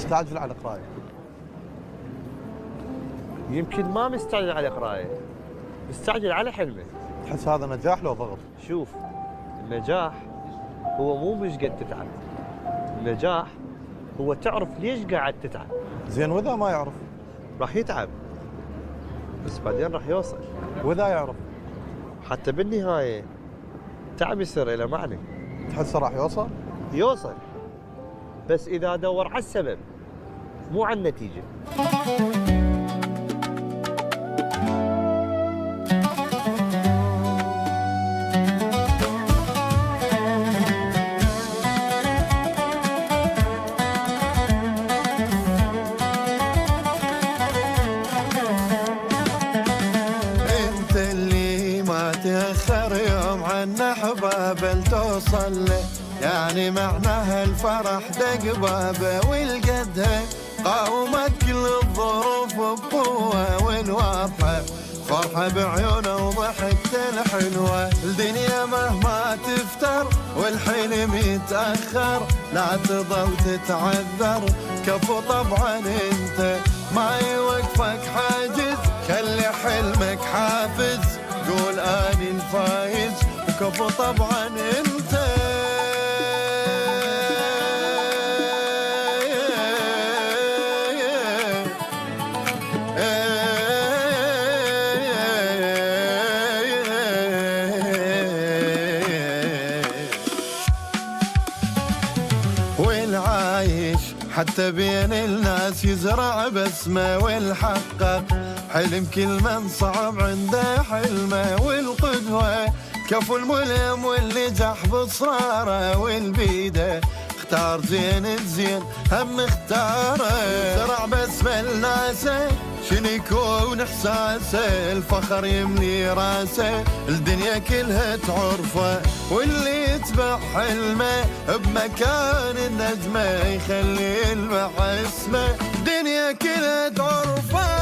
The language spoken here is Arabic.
مستعجل على القرايه. يمكن ما مستعجل على قرايه، مستعجل على حلمه. تحس هذا نجاح لو ضغط؟ شوف، النجاح هو مش قد تتعب، النجاح هو تعرف ليش قاعد تتعب. زين واذا ما يعرف؟ راح يتعب بس بعدين راح يوصل. واذا يعرف؟ حتى بالنهايه تعب يصير له معنى. تحسه راح يوصل؟ يوصل بس اذا دور على السبب مو على النتيجه. احباب توصل له، يعني معناها الفرح دق بابه والقدها قاومت كل الظروف بقوه والواضحه، فرحه بعيونه وضحكته الحلوه. الدنيا مهما تفتر والحلم يتاخر لا تظل تتعذر، كفو طبعا انت ما يوقفك حاجز، خلي حلمك حافز، قول اني الفايز وكفو طبعا انت. والعايش حتى بين الناس يزرع بسمه والحقق حلم، كل من صعب عنده حلمه والقدوه، كفو الملم واللي جح بصراره والبيده، اختار زين الزين هم اختاره، زرع بسمه لناسه شنو يكون احساسه، الفخر يملي راسه الدنيا كلها تعرفه، واللي يتبع حلمه بمكان النجمه يخلي يلمع اسمه الدنيا كلها تعرفه.